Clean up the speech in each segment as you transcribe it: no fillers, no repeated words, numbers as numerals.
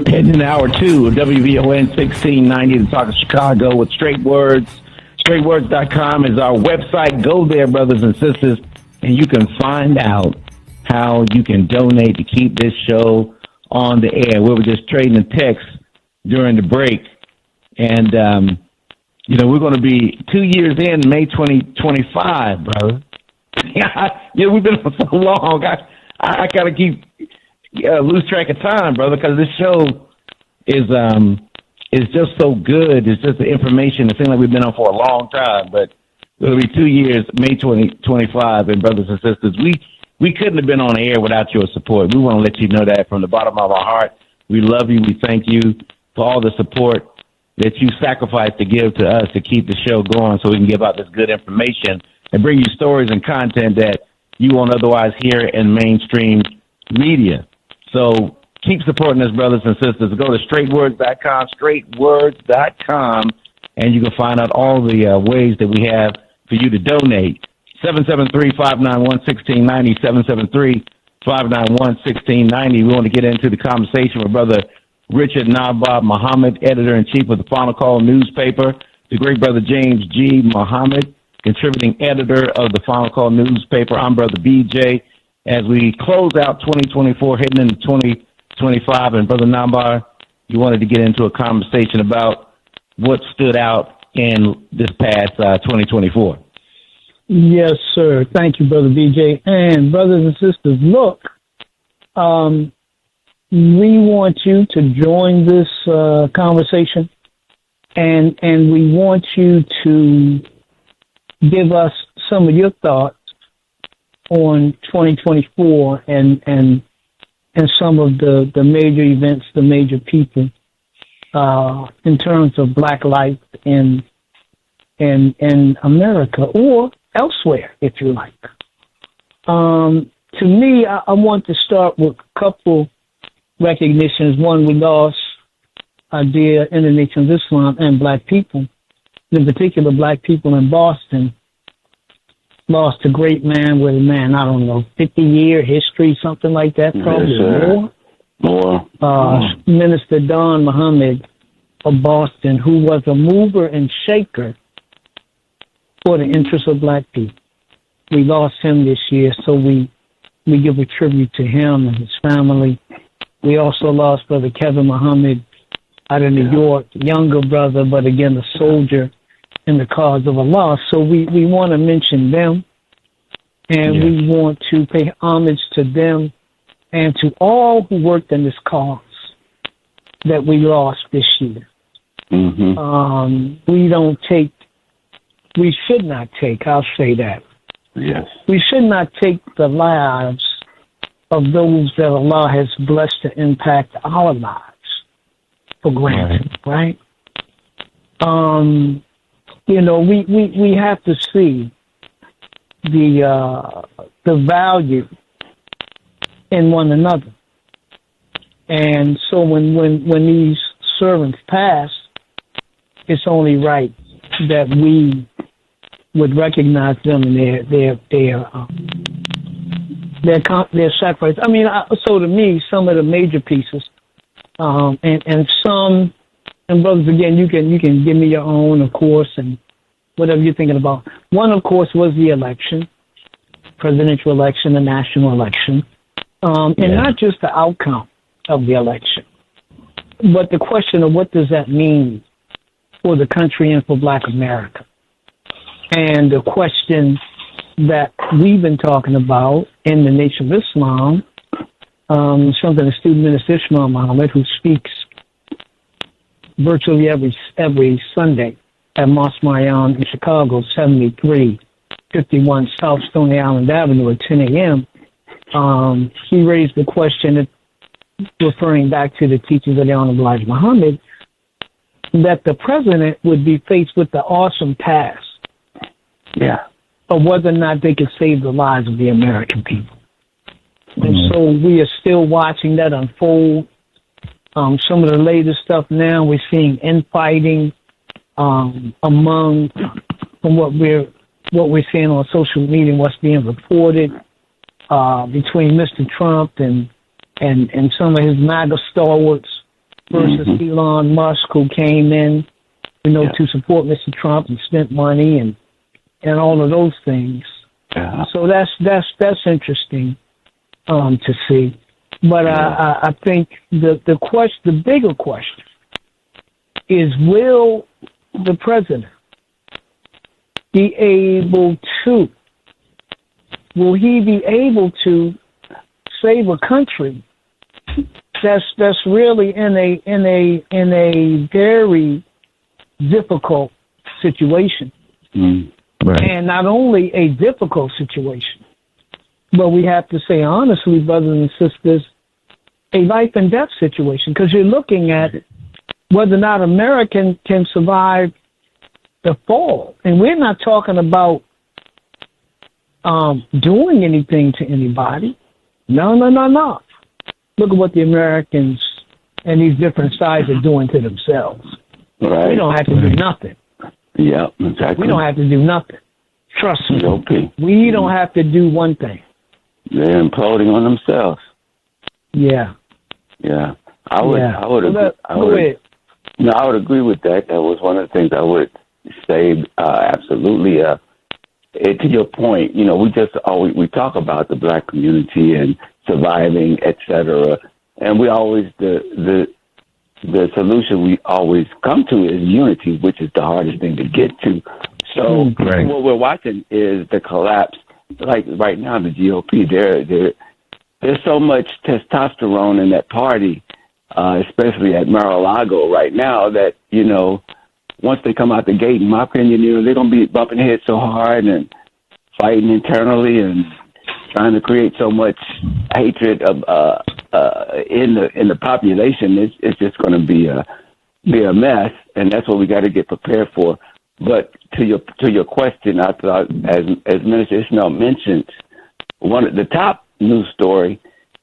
Heading in hour two of WVON 1690, the Talk of Chicago with Straight Words. StraightWords.com is our website. Go there, brothers and sisters, and you can find out how you can donate to keep this show on the air. We were just trading a text during the break, and, we're going to be 2 years in May 2025, brother. We've been on so long. I got to keep lose track of time, brother, because this show is just so good. It's just the information. It seems like we've been on for a long time, but it'll be 2 years, May 2025. And brothers and sisters, we couldn't have been on the air without your support. We want to let you know that from the bottom of our heart. We love you. We thank you for all the support that you sacrifice to give to us to keep the show going so we can give out this good information and bring you stories and content that you won't otherwise hear in mainstream media. So keep supporting us, brothers and sisters. Go to straightwords.com, straightwords.com, and you can find out all the ways that we have for you to donate. 773-591-1690, 773-591-1690. We want to get into the conversation with Brother Richard Nabab Muhammad, editor-in-chief of the Final Call newspaper, the great Brother James G. Muhammad, contributing editor of the Final Call newspaper. I'm Brother BJ. As we close out 2024, heading into 2025, and Brother Nambar, you wanted to get into a conversation about what stood out in this past 2024. Yes, sir. Thank you, Brother BJ. And brothers and sisters, look, we want you to join this conversation, and we want you to give us some of your thoughts on 2024 and some of the major events, the major people, in terms of Black life in America or elsewhere, if you like. To me, I want to start with a couple recognitions. One, we lost our dear in the Nation of Islam and Black people, in particular Black people in Boston. Lost a great man with, I don't know, 50-year history, something like that, probably yes, more. Minister Don Muhammad of Boston, who was a mover and shaker for the interests of Black people. We lost him this year, so we give a tribute to him and his family. We also lost Brother Kevin Muhammad out of New York, younger brother, but again, a soldier in the cause of Allah. So we want to mention them, and we want to pay homage to them and to all who worked in this cause that we lost this year. Mm-hmm. We should not take, I'll say that. Yes. We should not take the lives of those that Allah has blessed to impact our lives for granted, right? We have to see the value in one another. And so when these servants pass, it's only right that we would recognize them and their sacrifice. So to me, some of the major pieces, and some, and brothers, again, you can give me your own, of course, and whatever you're thinking about. One, of course, was the election, presidential election, the national election, and not just the outcome of the election, but the question of what does that mean for the country and for Black America. And the question that we've been talking about in the Nation of Islam, something the student minister Ishmael Muhammad, who speaks virtually every Sunday at Mosque Mariam in Chicago, 7351 South Stony Island Avenue at 10 a.m., he raised the question, referring back to the teachings of the Honorable Elijah Muhammad, that the president would be faced with the awesome task of whether or not they could save the lives of the American people. And so we are still watching that unfold. Some of the latest stuff now, we're seeing infighting among, from what we're seeing on social media, what's being reported between Mr. Trump and some of his MAGA stalwarts versus Elon Musk, who came in, to support Mr. Trump and spent money and all of those things. Yeah. So that's interesting to see. But I think the bigger question is, will the president be able to? Will he be able to save a country that's really in a very difficult situation? Right. And not only a difficult situation, but we have to say honestly, brothers and sisters, a life and death situation, because you're looking at whether or not American can survive the fall. And we're not talking about doing anything to anybody. No. Look at what the Americans and these different sides are doing to themselves. Right. We don't have to do nothing. Yeah, exactly. We don't have to do nothing. Trust me. Okay. We don't have to do one thing. They're imploding on themselves. Yeah. Yeah. I would agree with that. That was one of the things I would say, absolutely. To your point, we talk about the black community and surviving, etc. And we always, the solution we always come to is unity, which is the hardest thing to get to. So what we're watching is the collapse. Like right now, the GOP, there's so much testosterone in that party, especially at Mar-a-Lago right now, that, once they come out the gate, in my opinion, they're going to be bumping heads so hard and fighting internally and trying to create so much hatred of in the population. It's just going to be a mess, and that's what we got to get prepared for. But to your question, I thought, as Minister Ishmael mentioned, one of the top news story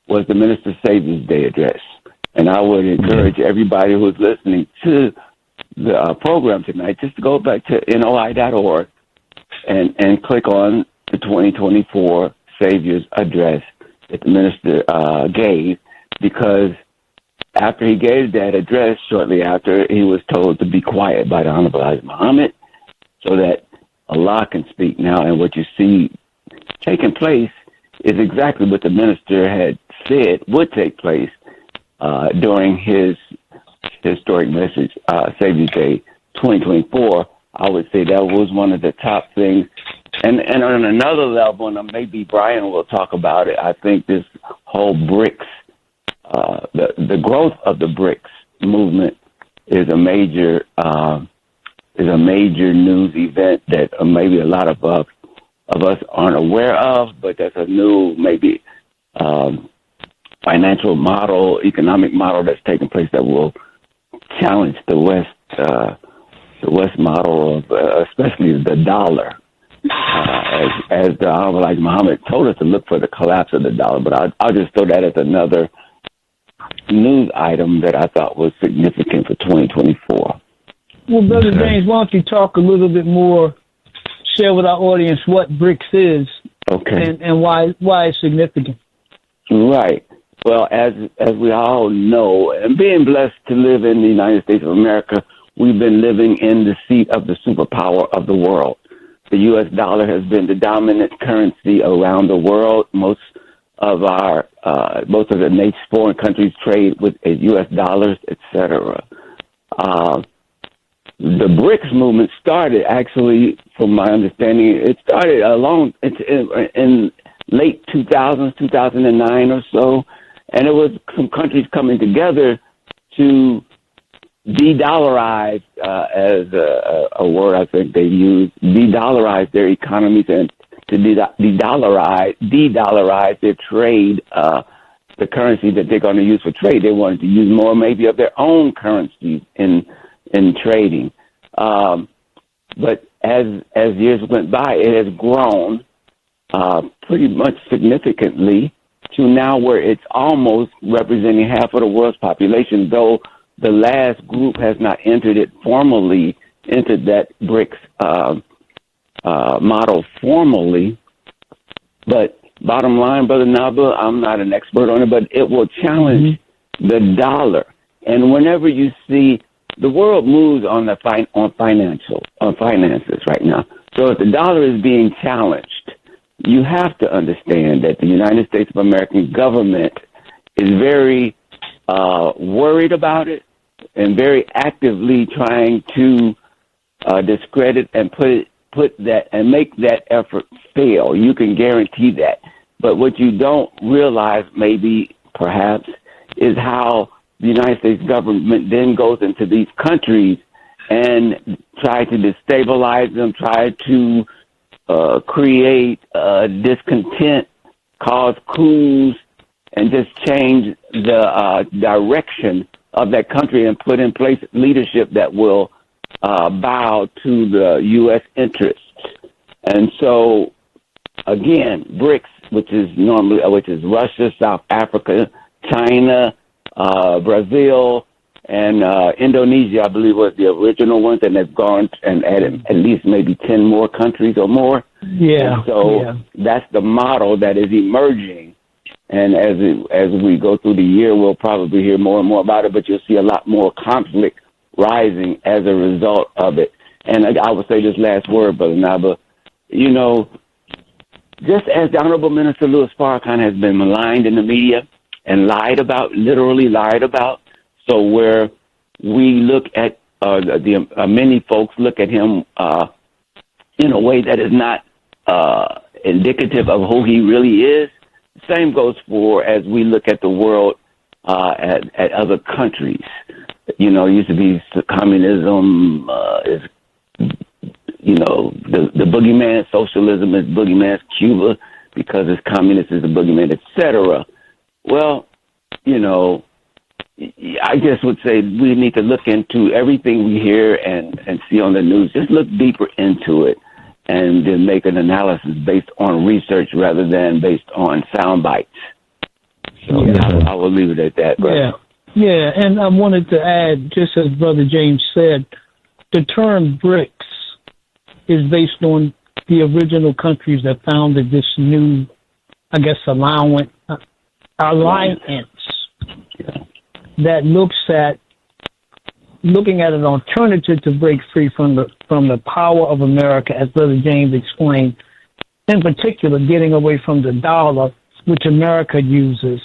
was the Minister's Saviours Day address, and I would encourage everybody who's listening to the program tonight just to go back to NOI.org and click on the 2024 Saviours address that the minister gave, because after he gave that address, shortly after, he was told to be quiet by the Honorable Elijah Muhammad so that Allah can speak now. And what you see taking place is exactly what the minister had said would take place during his historic message, Saviours Day 2024. I would say that was one of the top things. And on another level, and maybe Brian will talk about it, I think this whole BRICS, the growth of the BRICS movement is a major news event that maybe a lot of us aren't aware of, but that's a new maybe financial model, economic model that's taking place that will challenge the West model of especially the dollar. As the Honorable Elijah Muhammad told us to look for the collapse of the dollar, but I'll just throw that as another news item that I thought was significant for 2024. Well, Brother James, why don't you talk a little bit more, share with our audience what BRICS is, and why it's significant. Right. Well, as we all know, and being blessed to live in the United States of America, we've been living in the seat of the superpower of the world. The U.S. dollar has been the dominant currency around the world. Most of the foreign countries trade with U.S. dollars, etc. The BRICS movement started, actually, from my understanding, it started in late 2000s, 2009 or so, and it was some countries coming together to de-dollarize, as a word I think they use, de-dollarize their economies and to de-dollarize their trade, the currency that they're going to use for trade. They wanted to use more maybe of their own currency in trading. But as years went by, it has grown pretty much significantly to now where it's almost representing half of the world's population, though the last group has not entered that BRICS model formally. But bottom line, Brother Naba, I'm not an expert on it, but it will challenge the dollar. And whenever you see the world moves on finances right now. So if the dollar is being challenged, you have to understand that the United States of American government is very worried about it and very actively trying to discredit and put that and make that effort fail. You can guarantee that. But what you don't realize, maybe, perhaps, is how the United States government then goes into these countries and try to destabilize them, try to create discontent, cause coups, and just change the direction of that country and put in place leadership that will bow to the U.S. interests. And so, again, BRICS, which is Russia, South Africa, China, Brazil, and Indonesia, I believe, was the original ones, and they've gone and added at least maybe 10 more countries or more. Yeah. And so that's the model that is emerging. And as we go through the year, we'll probably hear more and more about it, but you'll see a lot more conflict rising as a result of it. And I would say this last word, Brother Naba, you know, just as the Honorable Minister Louis Farrakhan has been maligned in the media and literally lied about, so where we look at many folks look at him in a way that is not indicative of who he really is. Same goes for as we look at the world at other countries. You know, it used to be communism is, you know, the boogeyman. Socialism is boogeyman. Cuba, because it's communist, is the boogeyman, etc. Well, you know, I just would say we need to look into everything we hear and see on the news. Just look deeper into it and then make an analysis based on research rather than based on sound bites. So I will leave it at that. Brother. Yeah, and I wanted to add, just as Brother James said, the term BRICS is based on the original countries that founded this new, I guess, alliance that looking at an alternative to break free from the power of America, as Brother James explained, in particular, getting away from the dollar, which America uses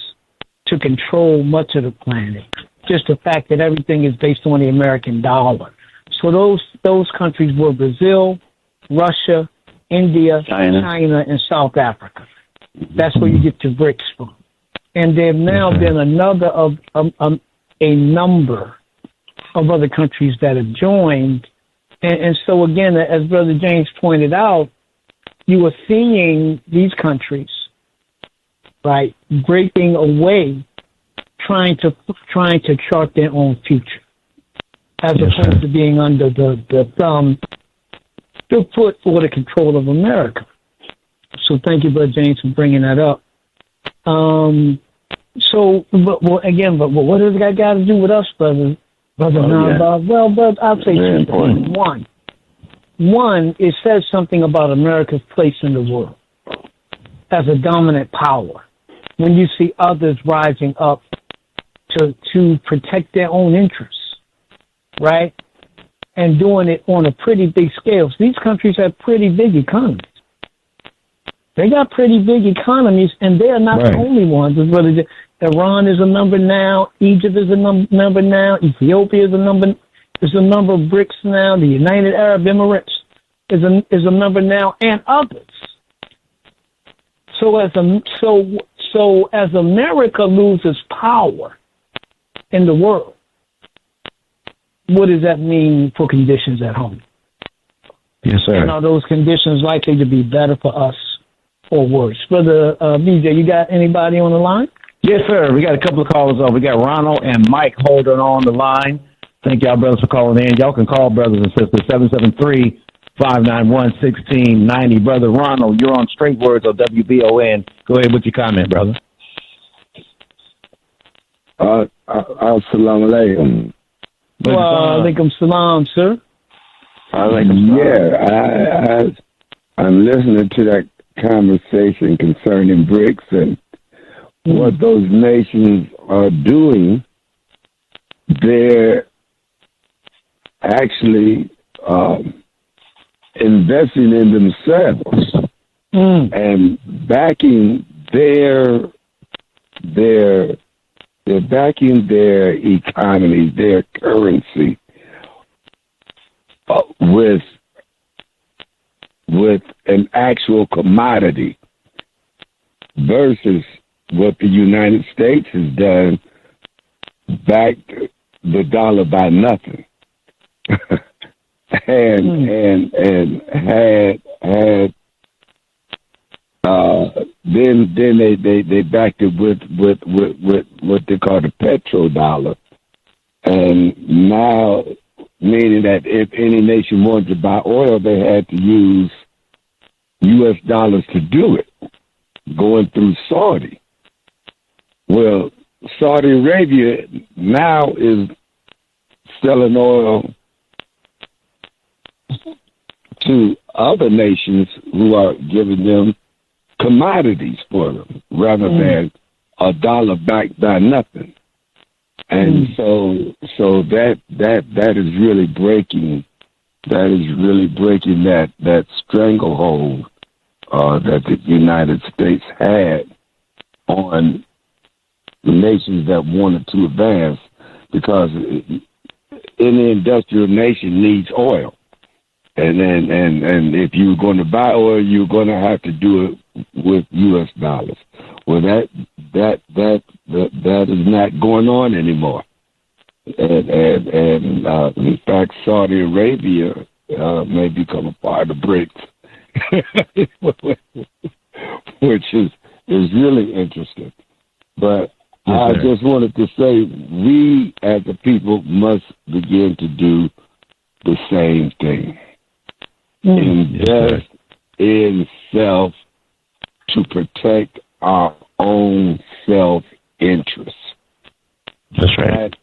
to control much of the planet. Just the fact that everything is based on the American dollar. So those countries were Brazil, Russia, India, China, and South Africa. That's where you get your BRICS from. And there have now been a number of other countries that have joined. And so, again, as Brother James pointed out, you are seeing these countries, right, breaking away, trying to chart their own future, as opposed to being under the thumb, the foot or the control of America. So thank you, Brother James, for bringing that up. So, but what does that got to do with us, Brother Naba? Well, but I'll say two things. One, it says something about America's place in the world as a dominant power. When you see others rising up to protect their own interests, right? And doing it on a pretty big scale. So these countries have pretty big economies. They got pretty big economies, and they are not the only ones. Iran is a number now. Egypt is a number now. Ethiopia is a number. There's a number of BRICS now. The United Arab Emirates is a number now, and others. So as America loses power in the world, what does that mean for conditions at home? Yes, sir. And are those conditions likely to be better for us or worse? Brother BJ, you got anybody on the line? Yes, sir. We got a couple of callers on. We got Ronald and Mike holding on the line. Thank y'all, brothers, for calling in. Y'all can call brothers and sisters, 773-591-1690. Brother Ronald, you're on Straight Words on WBON. Go ahead with your comment, brother. Assalamu alaikum. Wa alaikum salam, sir. Yeah, I'm listening to that conversation concerning BRICS and what those nations are doing they're actually investing in themselves and backing they're backing their economy, their currency, with an actual commodity versus what the United States has done, backed the dollar by nothing, and had then they backed it with what they call the petrodollar, and now meaning that if any nation wanted to buy oil, they had to use U.S. dollars to do it, going through Saudi. Well, Saudi Arabia now is selling oil to other nations who are giving them commodities for them rather than a dollar backed by nothing. And so that is really breaking that stranglehold that the United States had on nations that wanted to advance, because any industrial nation needs oil. And if you're going to buy oil, you're going to have to do it with U.S. dollars. Well, that is not going on anymore. And in fact, Saudi Arabia may become a part of BRICS, which is really interesting. But I just wanted to say, we as a people must begin to do the same thing. Invest in self to protect our own self-interest. That's right.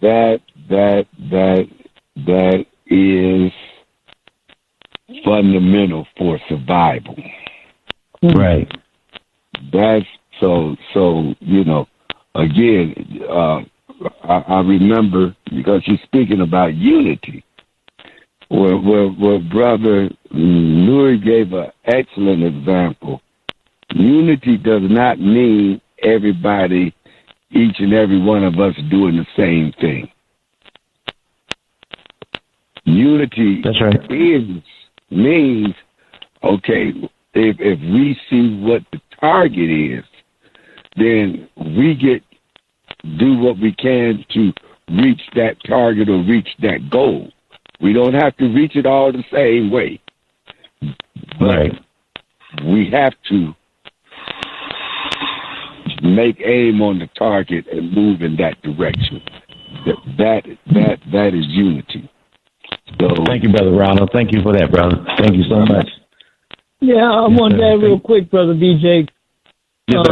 That is fundamental for survival. Right. That's so again, I remember, because you're speaking about unity. Well, Brother Louis gave an excellent example. Unity does not mean everybody, each and every one of us, doing the same thing. Unity means, okay, if we see what the target is, then we do what we can to reach that target or reach that goal. We don't have to reach it all the same way, but we have to make aim on the target and move in that direction. That is unity. So, thank you, Brother Ronald. Thank you for that, brother. Thank you so much. Yeah, I want to add real quick, Brother DJ. Yes,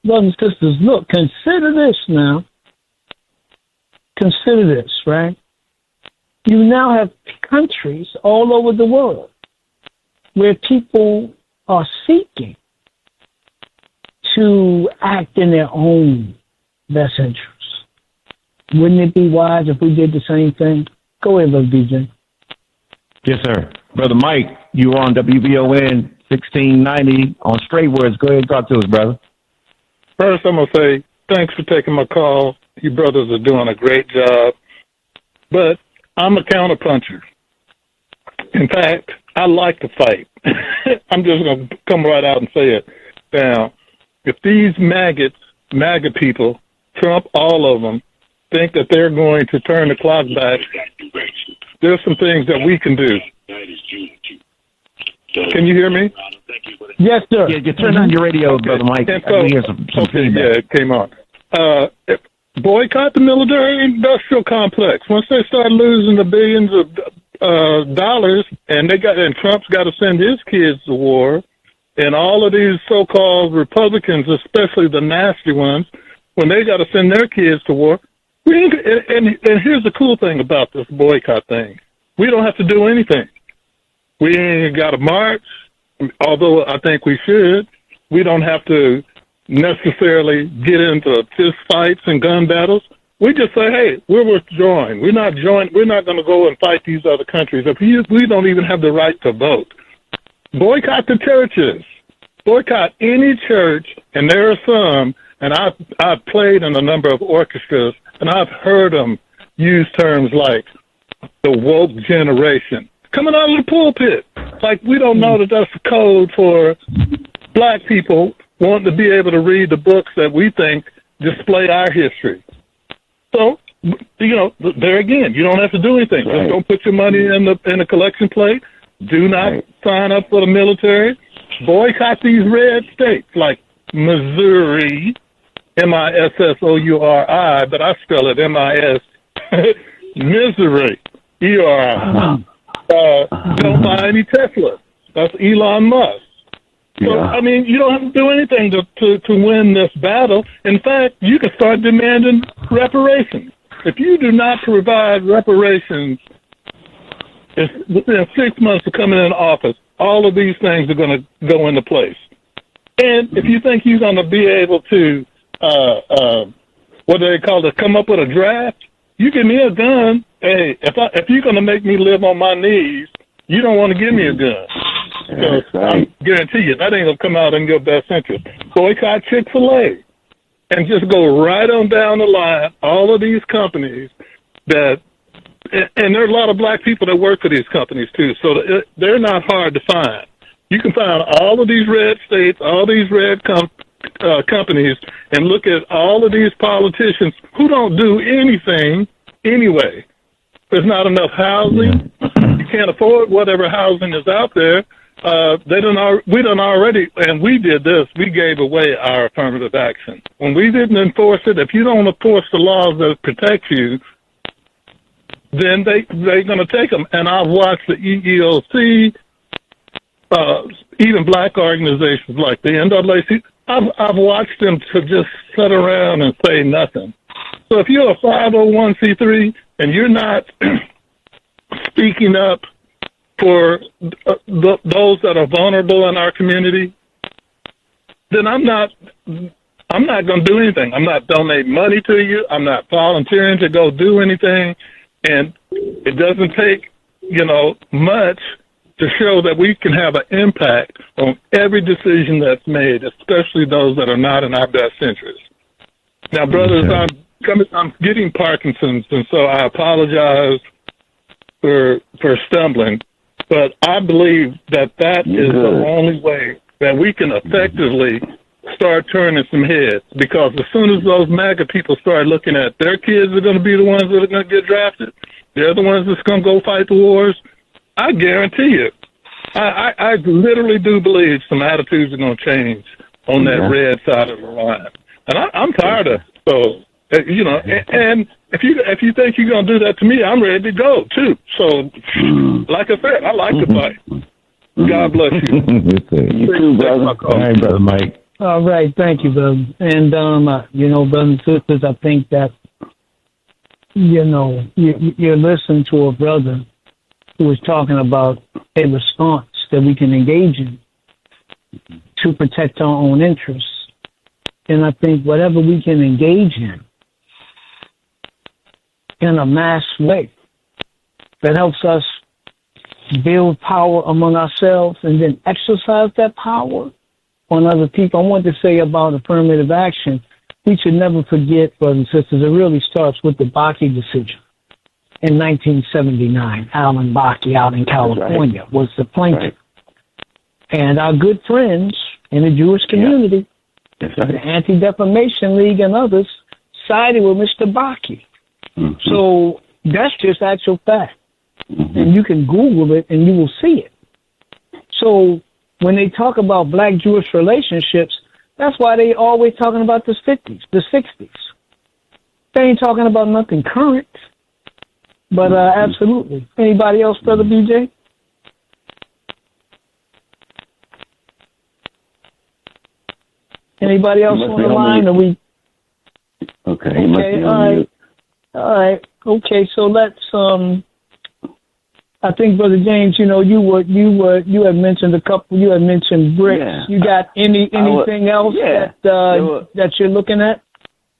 brothers and sisters, look, consider this now. Consider this, right? You now have countries all over the world where people are seeking to act in their own best interests. Wouldn't it be wise if we did the same thing? Go ahead, Brother DJ. Yes, sir. Brother Mike, you on WVON 1690 on Straight Words. Go ahead and talk to us, brother. First, I'm going to say thanks for taking my call. You brothers are doing a great job. But I'm a counterpuncher. In fact, I like to fight. I'm just going to come right out and say it. Now, if these MAGA people, Trump, all of them, think that they're going to turn the clock back, there's some things that we can do. Can you hear me? Yes, sir. Yeah, you turn on your radio, Brother Mike. I can hear some feedback. Yeah, it came on. Boycott the military-industrial complex. Once they start losing the billions of dollars, and Trump's got to send his kids to war, and all of these so-called Republicans, especially the nasty ones, when they got to send their kids to war, and here's the cool thing about this boycott thing: we don't have to do anything. We ain't got to march, although I think we should. We don't have to necessarily get into fist fights and gun battles. We just say, hey, we're withdrawing. We're not going to go and fight these other countries. If we don't even have the right to vote. Boycott the churches. Boycott any church, and there are some, and I've played in a number of orchestras, and I've heard them use terms like the woke generation coming out of the pulpit. Like, we don't know that that's a code for black people wanting to be able to read the books that we think display our history. So, there again, you don't have to do anything. Right. Just don't put your money in the collection plate. Do not sign up for the military. Boycott these red states like Missouri, Missouri, but I spell it M-I-S, misery, E-R-I. Don't buy any Tesla. That's Elon Musk. So, Yeah. I mean, you don't have to do anything to win this battle. In fact, you can start demanding reparations. If you do not provide reparations within 6 months of coming in office, all of these things are going to go into place. And if you think you're going to be able to, what do they call it, come up with a draft, you give me a gun. Hey, if you're going to make me live on my knees, you don't want to give me a gun. Because I guarantee you, that ain't going to come out in your best interest. Boycott Chick-fil-A. And just go right on down the line, all of these companies that, and there are a lot of black people that work for these companies too, so they're not hard to find. You can find all of these red states, all these red companies, and look at all of these politicians who don't do anything anyway. There's not enough housing. You can't afford whatever housing is out there. We done already, and we did this. We gave away our affirmative action. When we didn't enforce it, if you don't enforce the laws that protect you, then they're going to take them. And I've watched the EEOC, even black organizations like the NAACP. I've watched them to just sit around and say nothing. So if you're a 501c3 and you're not speaking up for those that are vulnerable in our community, then I'm not going to do anything. I'm not donating money to you. I'm not volunteering to go do anything. And it doesn't take, much to show that we can have an impact on every decision that's made, especially those that are not in our best interest. Now, brothers, I'm getting Parkinson's, and so I apologize for stumbling. But I believe that is the only way that we can effectively start turning some heads. Because as soon as those MAGA people start looking at their kids are going to be the ones that are going to get drafted, they're the ones that's going to go fight the wars, I guarantee you, I literally do believe some attitudes are going to change on that red side of the line. And I'm tired of it. So, and if you think you're going to do that to me, I'm ready to go, too. So, like I said, I like to fight. God bless you. You too, brother. All right, Brother Mike. All right. Thank you, brother. And, brothers and sisters, I think that, you're listening to a brother who is talking about a response that we can engage in to protect our own interests. And I think whatever we can engage in a mass way that helps us build power among ourselves and then exercise that power on other people. I want to say about affirmative action, we should never forget, brothers and sisters, it really starts with the Bakke decision. In 1979, Alan Bakke out in California was the plaintiff. And our good friends in the Jewish community, the Anti-Defamation League and others, sided with Mr. Bakke. So that's just actual fact. And you can Google it and you will see it. So when they talk about black-Jewish relationships, that's why they always talking about the 50s, the 60s. They ain't talking about nothing current. But absolutely. Anybody else, Brother BJ? Anybody else on the line? Are we? Okay. All right. Okay. So let's. I think, Brother James, you had mentioned a couple. You had mentioned BRICS. Yeah. You got anything else that you're looking at?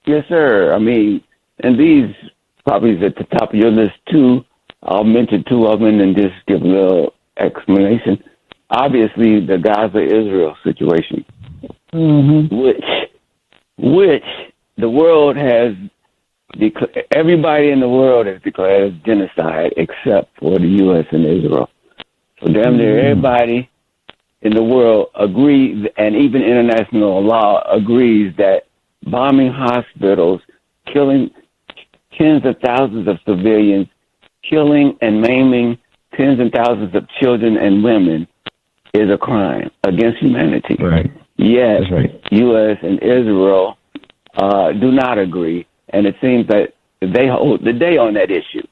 Yes, sir. I mean, and these probably is at the top of your list too. I'll mention two of them and just give a little explanation. Obviously, the Gaza-Israel situation, which the world has everybody in the world has declared as genocide except for the U.S. and Israel. So damn near everybody in the world agrees, and even international law agrees, that bombing hospitals, killing tens of thousands of civilians, killing and maiming tens and thousands of children and women is a crime against humanity. Right. Yes, that's right. U.S. and Israel do not agree, and it seems that they hold the day on that issue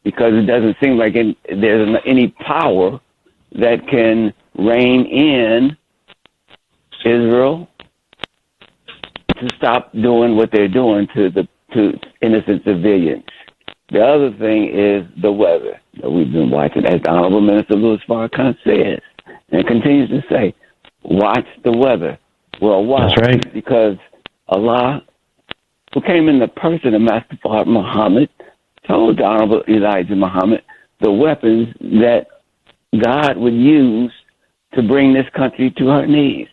because it doesn't seem like there's any power that can rein in Israel to stop doing what they're doing to innocent civilians. The other thing is the weather that we've been watching, as the Honorable Minister Louis Farrakhan says, and continues to say, watch the weather. Well, why? That's right. Because Allah, who came in the person of Master Prophet Muhammad, told the Honorable Elijah Muhammad the weapons that God would use to bring this country to her knees.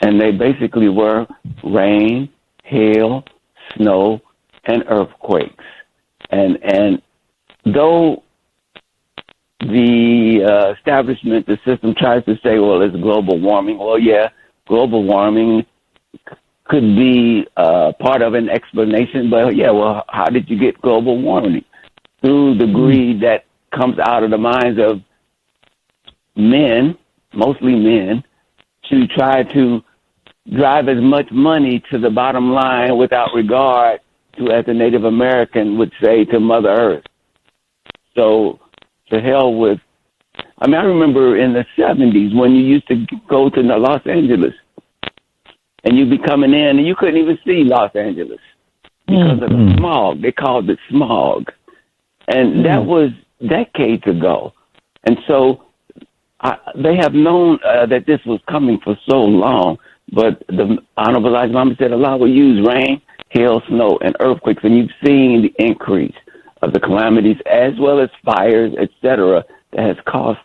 And they basically were rain, hail, snow, and earthquakes. And though the establishment, the system tries to say, well, it's global warming. Well, yeah, global warming could be part of an explanation. But, yeah, well, how did you get global warming? Through the greed that comes out of the minds of men, mostly men, to try to drive as much money to the bottom line without regard to, as the Native American would say, to Mother Earth. So to hell with, I remember in the 70s when you used to go to Los Angeles and you'd be coming in and you couldn't even see Los Angeles because of the smog. They called it smog. And that was decades ago. And so they have known that this was coming for so long, but the Honorable Elijah Muhammad said Allah will use rain, hail, snow, and earthquakes, and you've seen the increase of the calamities as well as fires, etc., that has cost,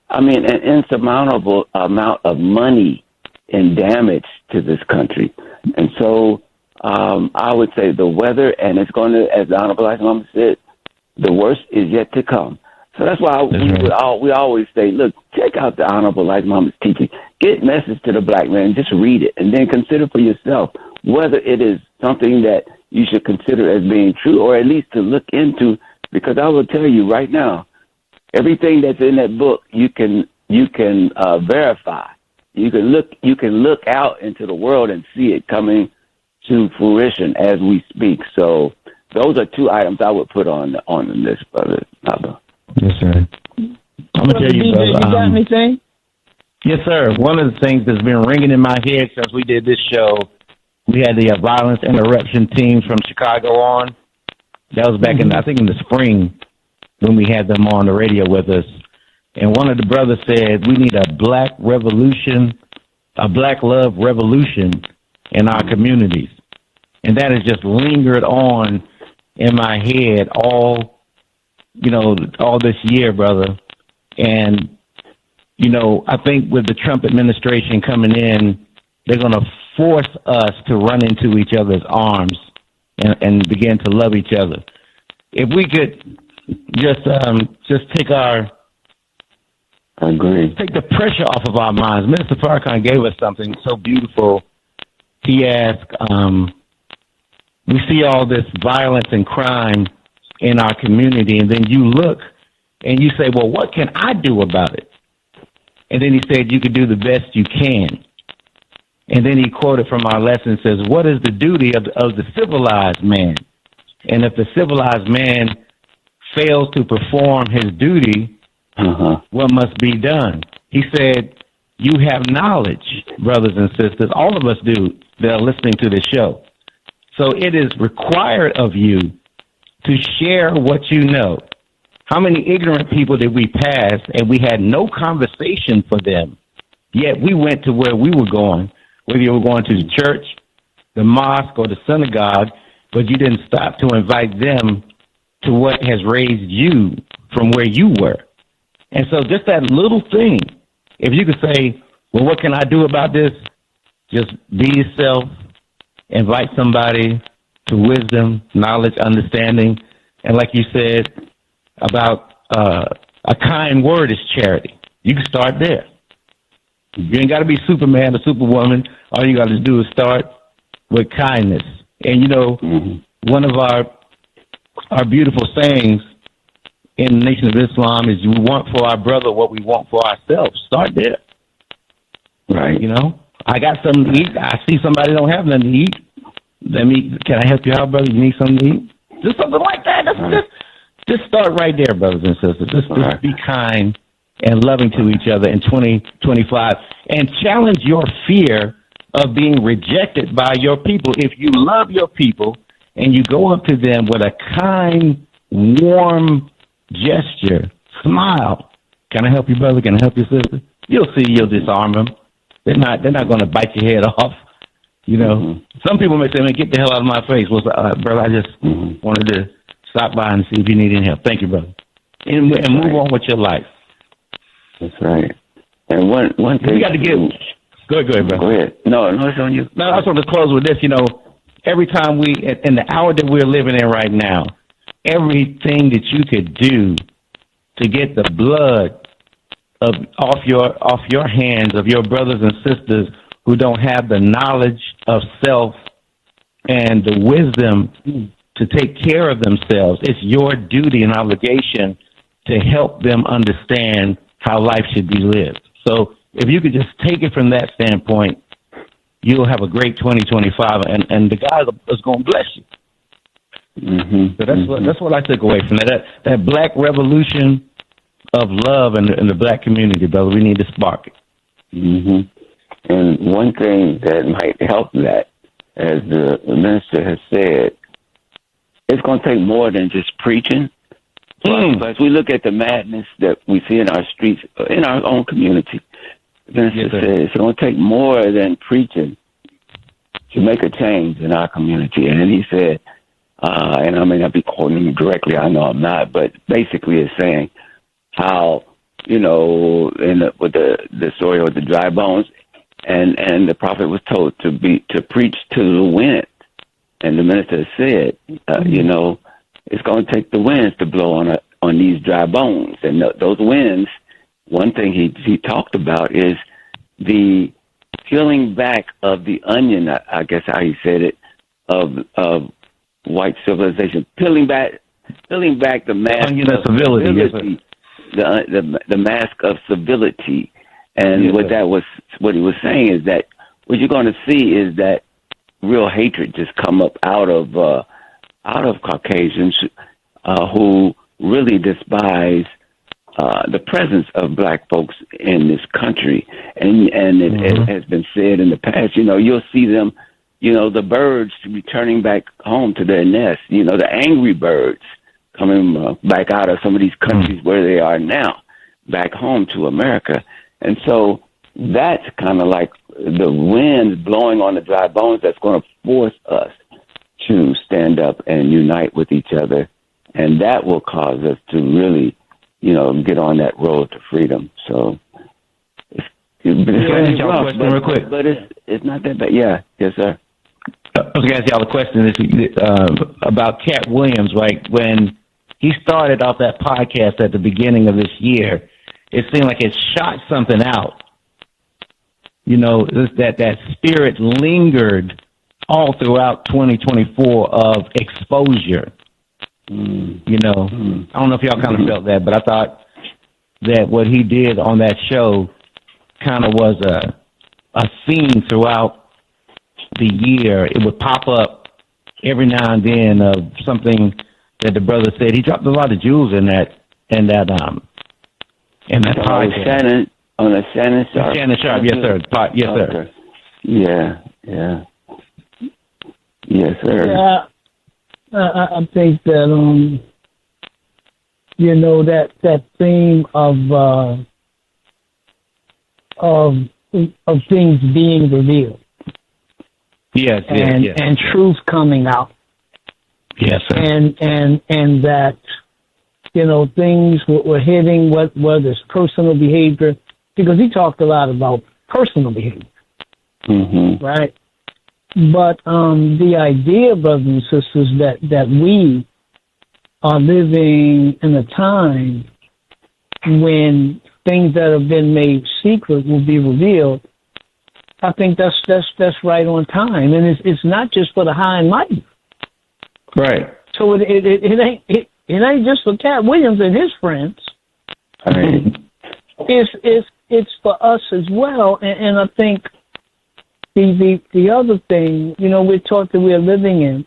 an insurmountable amount of money and damage to this country. And so I would say the weather, and it's going to, as the Honorable Elijah Muhammad said, the worst is yet to come. So that's why we always say, look, check out the Honorable Elijah Muhammad's teaching. Get message to the black man, just read it, and then consider for yourself whether it is something that you should consider as being true, or at least to look into, because I will tell you right now, everything that's in that book you can verify. You can look out into the world and see it coming to fruition as we speak. So those are two items I would put on the list, Brother Naba. Yes, sir. I'm gonna tell you, brother. You got anything? Yes, sir. One of the things that's been ringing in my head since we did this show, we had the violence interruption teams from Chicago on. That was back in, I think, in the spring when we had them on the radio with us. And one of the brothers said, we need a black revolution, a black love revolution in our communities. And that has just lingered on in my head all this year, brother. And, I think with the Trump administration coming in, they're going to force us to run into each other's arms and begin to love each other. If we could just take the pressure off of our minds. Minister Farrakhan gave us something so beautiful. He asked, we see all this violence and crime in our community, and then you look and you say, well, what can I do about it? And then he said, you can do the best you can. And then he quoted from our lesson, says, what is the duty of the civilized man? And if the civilized man fails to perform his duty, what must be done? He said, you have knowledge, brothers and sisters. All of us do that are listening to this show. So it is required of you to share what you know. How many ignorant people did we pass and we had no conversation for them, yet we went to where we were going, whether you were going to the church, the mosque, or the synagogue, but you didn't stop to invite them to what has raised you from where you were. And so just that little thing, if you could say, well, what can I do about this? Just be yourself, invite somebody to wisdom, knowledge, understanding, and like you said about a kind word is charity. You can start there. You ain't got to be Superman or Superwoman. All you got to do is start with kindness. And, you know, one of our beautiful sayings in the Nation of Islam is we want for our brother what we want for ourselves. Start there. Right. You know, I got something to eat. I see somebody don't have nothing to eat. Can I help you out, brother? You need something to eat? Just something like that. Just start right there, brothers and sisters. Just be kind and loving to each other in 2025 and challenge your fear of being rejected by your people. If you love your people and you go up to them with a kind, warm gesture, smile, can I help you, brother? Can I help you, sister? You'll see you'll disarm them. They're not going to bite your head off. You know, some people may say, man, get the hell out of my face. Well, brother, I just wanted to stop by and see if you need any help. Thank you, brother. And move on with your life. That's right. And one thing. You got to get. Go ahead, brother. Go ahead. No, it's on you. No, I just want to close with this. You know, every time in the hour that we're living in right now, everything that you could do to get the blood off your hands of your brothers and sisters who don't have the knowledge of self and the wisdom to take care of themselves. It's your duty and obligation to help them understand how life should be lived. So if you could just take it from that standpoint, you'll have a great 2025, and the God is going to bless you. So that's what I took away from that black revolution of love in the black community, brother. We need to spark it. And one thing that might help that, as the minister has said, it's going to take more than just preaching. But as we look at the madness that we see in our streets, in our own community, the minister said it's going to take more than preaching to make a change in our community. And he said, and I may not be quoting him directly, I know I'm not, but basically it's saying how, you know, with the story of the dry bones, and the prophet was told to preach to the wind. And the minister said, you know, it's going to take the winds to blow on these dry bones. And those winds, one thing he talked about is the peeling back of the onion, I guess how he said it, of white civilization, peeling back the mask of civility, the mask of civility. And what he was saying is that what you're going to see is that real hatred just come up out of Caucasians who really despise the presence of black folks in this country. And it has been said in the past, you know, you'll see them, you know, the birds returning back home to their nests, you know, the angry birds coming back out of some of these countries where they are now, back home to America. And so that's kind of like the wind blowing on the dry bones that's going to force us to stand up and unite with each other. And that will cause us to really, you know, get on that road to freedom. So it's rough, real quick. But it's not that bad. Yeah. Yes, sir. I was going to ask y'all a question about Katt Williams. Like when he started off that podcast at the beginning of this year, it seemed like it shot something out. You know, that spirit lingered all throughout 2024 of exposure. You know, I don't know if y'all kind of felt that, but I thought that what he did on that show kind of was a theme throughout the year. It would pop up every now and then of something that the brother said. He dropped a lot of jewels in that podcast. On the Shannon Sharp. Shannon Sharp, yes, sir. Yes, sir. Okay. Yeah. Yes, sir. Yeah, I think that you know that theme of things being revealed. Yes, and truth coming out. Yes, sir. And that, you know, things were hitting whether it's personal behavior, because he talked a lot about personal behavior, right? But the idea, brothers and sisters, that we are living in a time when things that have been made secret will be revealed, I think that's right on time, and it's not just for the high and mighty. Right. So it ain't just for Katt Williams and his friends. Right. It's for us as well, and I think the other thing, you know, we're taught that we're living in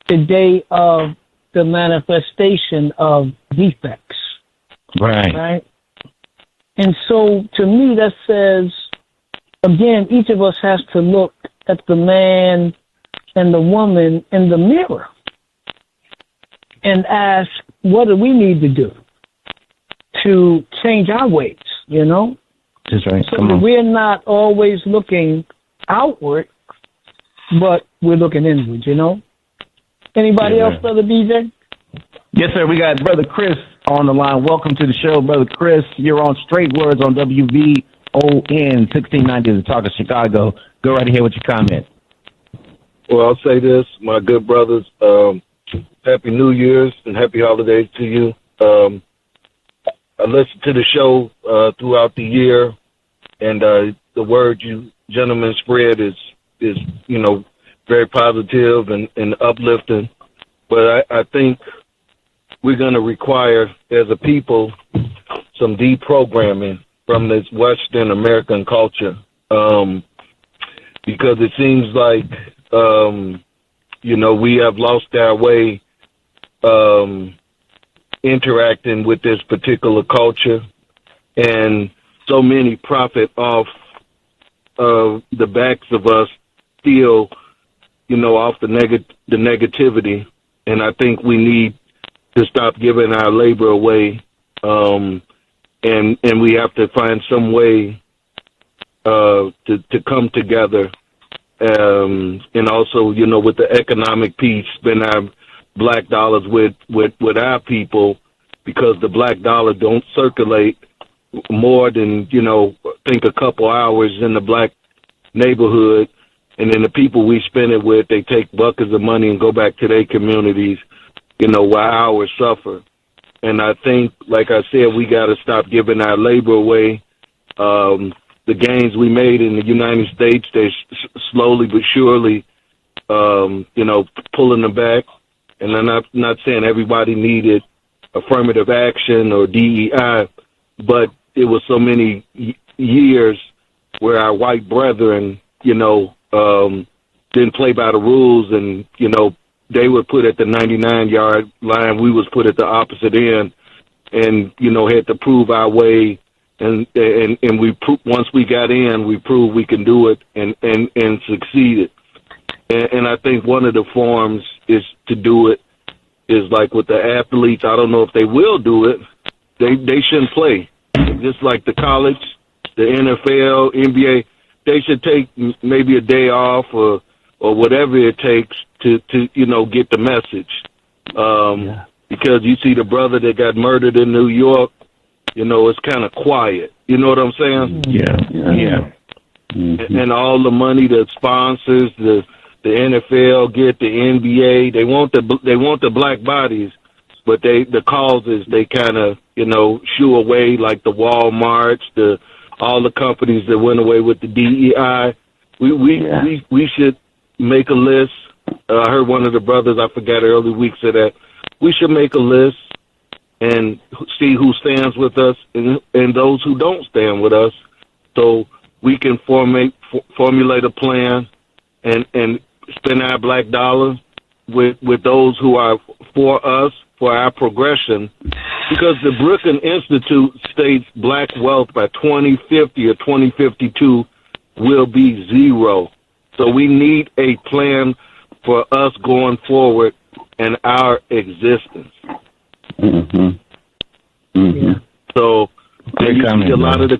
the day of the manifestation of defects. Right. Right. And so to me that says, again, each of us has to look at the man and the woman in the mirror and ask, what do we need to do to change our ways, you know? That's right. So that we're not always looking outward, but we're looking inward, you know? Anybody else, Brother DJ? Yes, sir. We got Brother Chris on the line. Welcome to the show, Brother Chris. You're on Straight Words on WVON 1690, the Talk of Chicago. Go right ahead with your comment. Well, I'll say this, my good brothers. Happy New Year's and happy holidays to you. I listen to the show throughout the year, and the word you gentlemen spread is you know, very positive and uplifting. But I think we're going to require, as a people, some deprogramming from this Western American culture, because it seems like, you know, we have lost our way interacting with this particular culture, and so many profit off of the backs of us still, you know, off the negativity. And I think we need to stop giving our labor away, and we have to find some way to come together, and also, you know, with the economic piece, spend our black dollars with our people, because the black dollar don't circulate more than, you know, I think a couple hours in the black neighborhood, and then the people we spend it with, they take buckets of money and go back to their communities, you know, while ours suffer. And I think, like I said, we got to stop giving our labor away. The gains we made in the United States, they're slowly but surely, you know, pulling them back. And I'm not saying everybody needed affirmative action or DEI, but it was so many years where our white brethren, you know, didn't play by the rules, and, you know, they were put at the 99-yard line. We was put at the opposite end, and, you know, had to prove our way. And we once we got in, we proved we can do it and succeeded. And I think one of the forms is to do it is like with the athletes. I don't know if they will do it. They shouldn't play. Just like the college, the NFL, NBA, they should take maybe a day off or whatever it takes to you know, get the message. Because you see the brother that got murdered in New York, you know, it's kind of quiet. You know what I'm saying? Yeah. Mm-hmm. And all the money that sponsors the NFL get, the NBA, they want the black bodies, but the causes they kind of, you know, shoo away, like the Walmarts, all the companies that went away with the DEI. We should make a list. I heard one of the brothers, I forgot early week, said that we should make a list and see who stands with us and those who don't stand with us, so we can formulate a plan and spend our black dollar with those who are for us, for our progression, because the Brooklyn Institute states black wealth by 2050 or 2052 will be zero. So we need a plan for us going forward and our existence. So you see a lot of the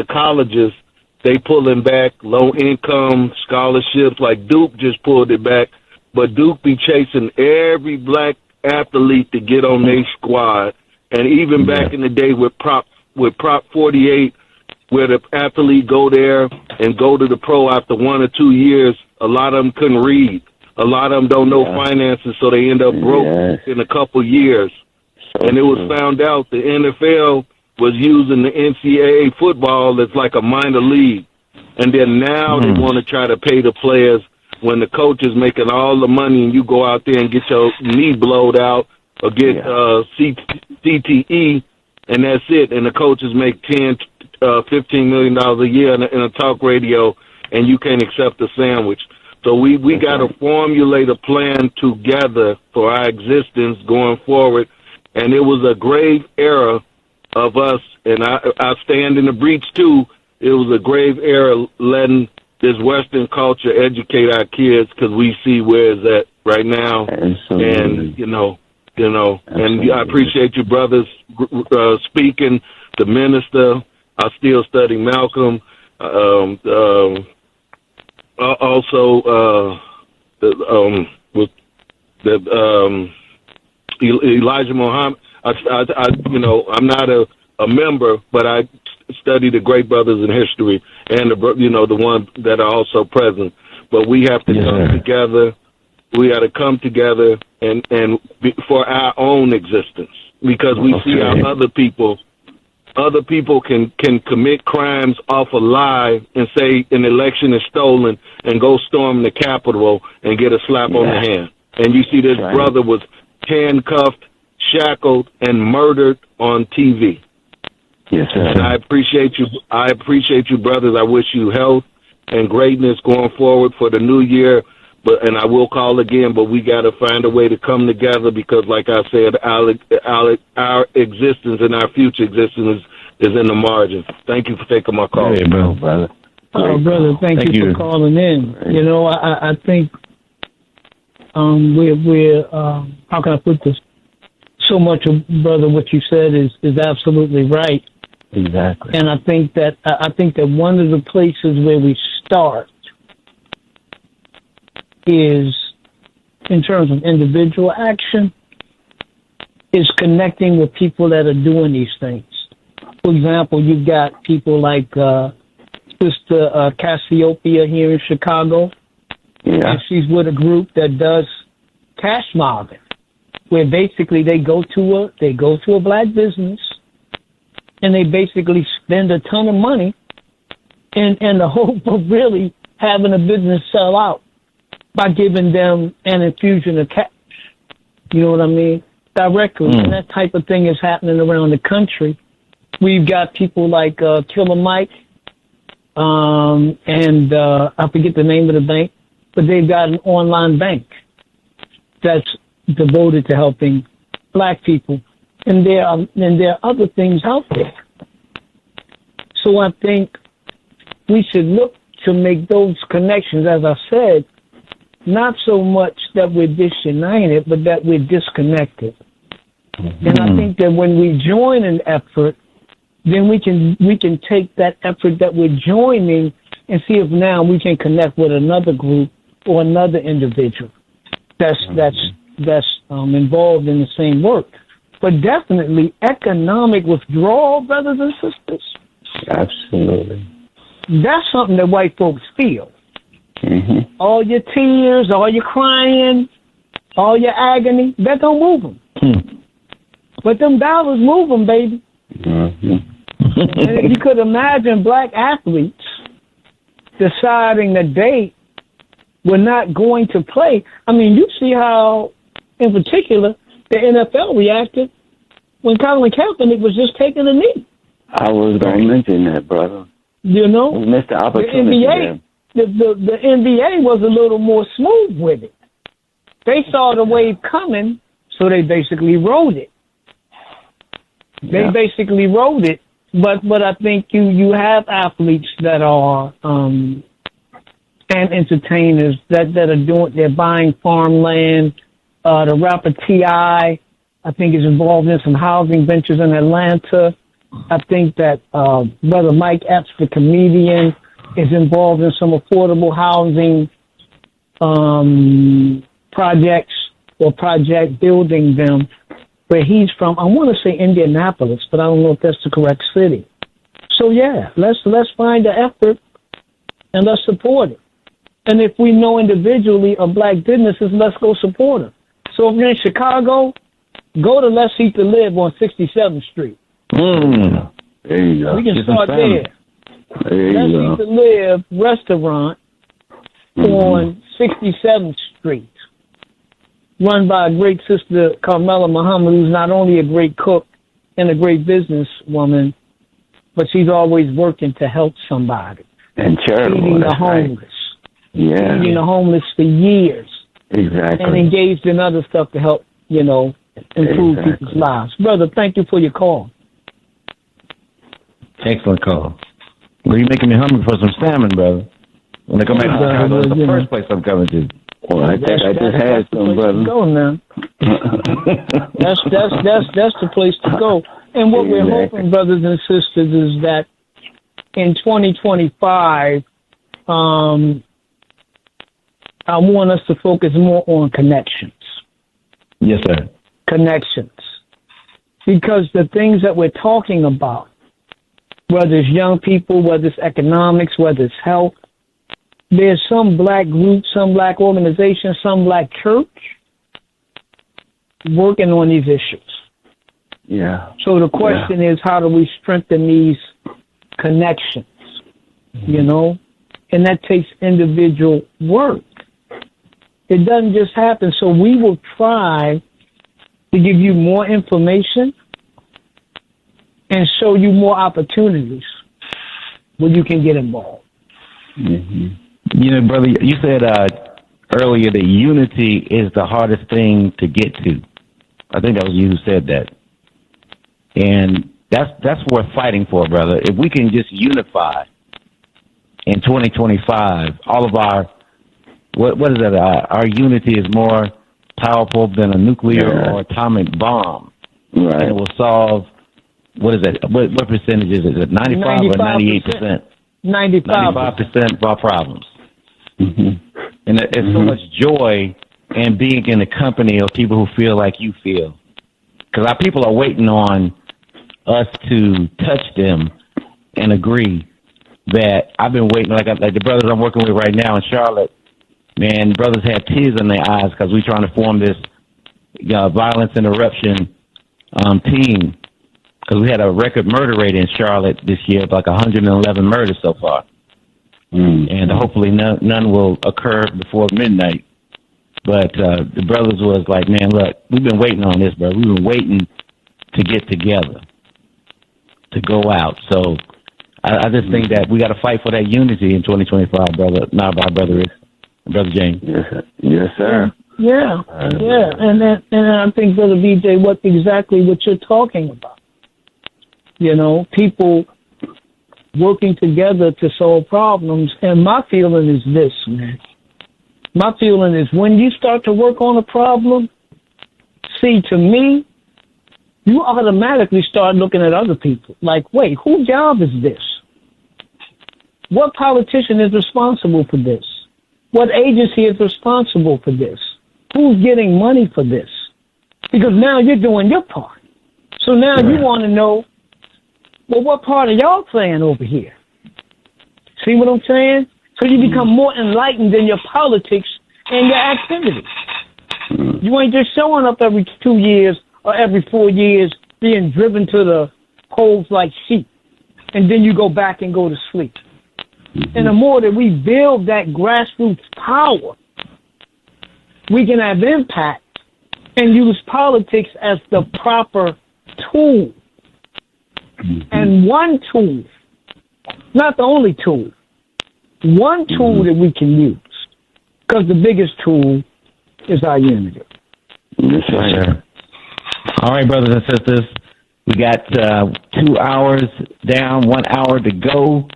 colleges, they pulling back low income scholarships. Like Duke just pulled it back but Duke be chasing every black athlete to get on their squad. And even back in the day with Prop 48, where the athlete go there and go to the pro after 1 or 2 years, a lot of them couldn't read. A lot of them don't know finances, so they end up broke in a couple years. And it was found out the NFL was using the NCAA football as like a minor league. And then now they want to try to pay the players when the coach is making all the money and you go out there and get your knee blowed out or get CTE, and that's it. And the coaches make $10, $15 million a year in a talk radio, and you can't accept a sandwich. So we got to formulate a plan together for our existence going forward. And it was a grave error of us, and I stand in the breach too. It was a grave error letting this Western culture educate our kids, because we see where it's at right now. Absolutely. And, you know, and I appreciate you brothers speaking. The minister, I still study Malcolm. Elijah Muhammad. I'm not a member, but I study the great brothers in history and the ones that are also present. But we have to come together. We got to come together and for our own existence, because we see how other people can commit crimes off a lie and say an election is stolen and go storm the Capitol and get a slap on the hand. And you see this brother was handcuffed, shackled, and murdered on TV. Yes, sir. And I appreciate you, brothers. I wish you health and greatness going forward for the new year. And I will call again, but we got to find a way to come together, because, like I said, our existence and our future existence is in the margin. Thank you for taking my call. Hey, brother. Oh, brother, thank you for calling in. You know, I think we're how can I put this? So much of, brother, what you said is absolutely right. Exactly. And I think that one of the places where we start is, in terms of individual action, is connecting with people that are doing these things. For example, you've got people like Sister Cassiopeia here in Chicago. Yeah. And she's with a group that does cash mobbing, where basically they go to a black business and they basically spend a ton of money in the hope of really having a business sell out by giving them an infusion of cash. You know what I mean? Directly. And that type of thing is happening around the country. We've got people like Killer Mike, and I forget the name of the bank, but they've got an online bank that's devoted to helping black people. And there are other things out there. So I think we should look to make those connections, as I said, not so much that we're disunited, but that we're disconnected. And I think that when we join an effort, then we can take that effort that we're joining and see if now we can connect with another group or another individual that's involved in the same work. But definitely economic withdrawal, brothers and sisters. Absolutely. That's something that white folks feel. Mm-hmm. All your tears, all your crying, all your agony, that don't move them. But them dollars move them, baby. Mm-hmm. And if you could imagine black athletes deciding that they were not going to play. I mean, you see how, in particular, the NFL reacted when Colin Kaepernick was just taking a knee. I was going to mention that, brother. You know? We missed the opportunity. The NBA was a little more smooth with it. They saw the wave coming, so they basically rode it. But I think you have athletes that are and entertainers that are they're buying farmland. The rapper T.I., I think, is involved in some housing ventures in Atlanta. I think that Brother Mike Epps, the comedian, is involved in some affordable housing projects or project building them where he's from. I want to say Indianapolis, but I don't know if that's the correct city. So yeah, let's find the effort and let's support it. And if we know individually of black businesses, let's go support them. So if you're in Chicago, go to Let's Eat to Live on 67th Street. There you go. We can start there. Let's Eat to Live restaurant on 67th Street, run by a great sister, Carmela Muhammad, who's not only a great cook and a great businesswoman, but she's always working to help somebody. And charitable. Feeding the homeless. Right. Yeah. Feeding the homeless for years. Exactly. And engaged in other stuff to help, improve people's lives. Brother, thank you for your call. Excellent call. Well, you're making me hungry for some salmon, brother. When I come back to Chicago, that's the first place I'm coming to. Well, I think I just had some, brother. Go now. That's the place to go. And what we're hoping, brothers and sisters, is that in 2025, I want us to focus more on connections. Yes, sir. Connections. Because the things that we're talking about, whether it's young people, whether it's economics, whether it's health, there's some black group, some black organization, some black church working on these issues. Yeah. So the question is, how do we strengthen these connections? And that takes individual work. It doesn't just happen. So we will try to give you more information and show you more opportunities where you can get involved. Mm-hmm. Brother, you said earlier that unity is the hardest thing to get to. I think that was you who said that. And that's worth fighting for, brother. If we can just unify in 2025, all of our, what is that? Our unity is more powerful than a nuclear or atomic bomb. Right. And it will solve, what is that? What percentage is it? 95 or 98%? 95% of our problems. Mm-hmm. And there's so much joy in being in the company of people who feel like you feel. Because our people are waiting on us to touch them and agree that I've been waiting, like the brothers I'm working with right now in Charlotte, man, brothers had tears in their eyes because we're trying to form this violence interruption team, because we had a record murder rate in Charlotte this year of like 111 murders so far. And hopefully none will occur before midnight. But the brothers was like, man, look, we've been waiting on this, bro. We've been waiting to get together, to go out. So I just think that we got to fight for that unity in 2025, brother. Not by Brother Brother James. Yes, sir. Yeah. And I think, Brother BJ, what you're talking about. People working together to solve problems. And my feeling is this, man. My feeling is when you start to work on a problem, see, to me, you automatically start looking at other people. Like, wait, whose job is this? What politician is responsible for this? What agency is responsible for this? Who's getting money for this? Because now you're doing your part. So now you want to know, well, what part are y'all playing over here? See what I'm saying? So you become more enlightened in your politics and your activities. You ain't just showing up every 2 years or every 4 years being driven to the polls like sheep, and then you go back and go to sleep. And the more that we build that grassroots power, we can have impact and use politics as the proper tool. And one tool, not the only tool, one tool that we can use, because the biggest tool is our unity. Yes, sir. All right, brothers and sisters, we got 2 hours down, 1 hour to go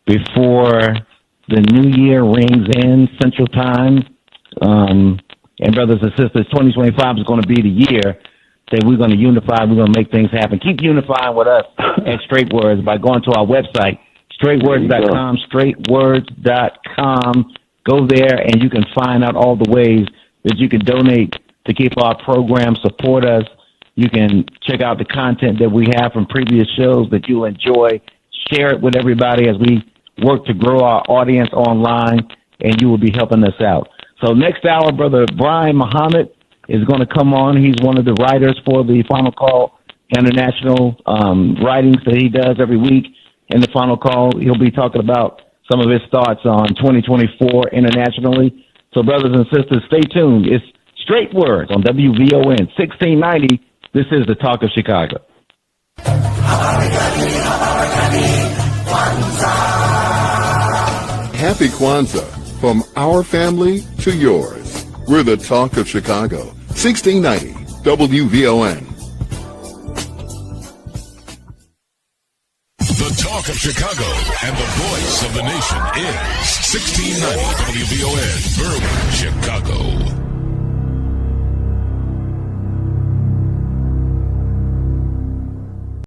before the new year rings in Central Time. And brothers and sisters, 2025 is going to be the year that we're going to unify. We're going to make things happen. Keep unifying with us at Straight Words by going to our website, straightwords.com, straightwords.com. Go there and you can find out all the ways that you can donate to keep our program, support us. You can check out the content that we have from previous shows that you enjoy. Share it with everybody as we work to grow our audience online, and you will be helping us out. So next hour, Brother Brian Muhammad is going to come on. He's one of the writers for the Final Call International writings that he does every week. In the Final Call, he'll be talking about some of his thoughts on 2024 internationally. So, brothers and sisters, stay tuned. It's Straight Words on WVON 1690. This is the Talk of Chicago. Happy Kwanzaa from our family to yours. We're the Talk of Chicago, 1690 WVON. The Talk of Chicago and the voice of the nation is 1690 WVON, Berwyn, Chicago.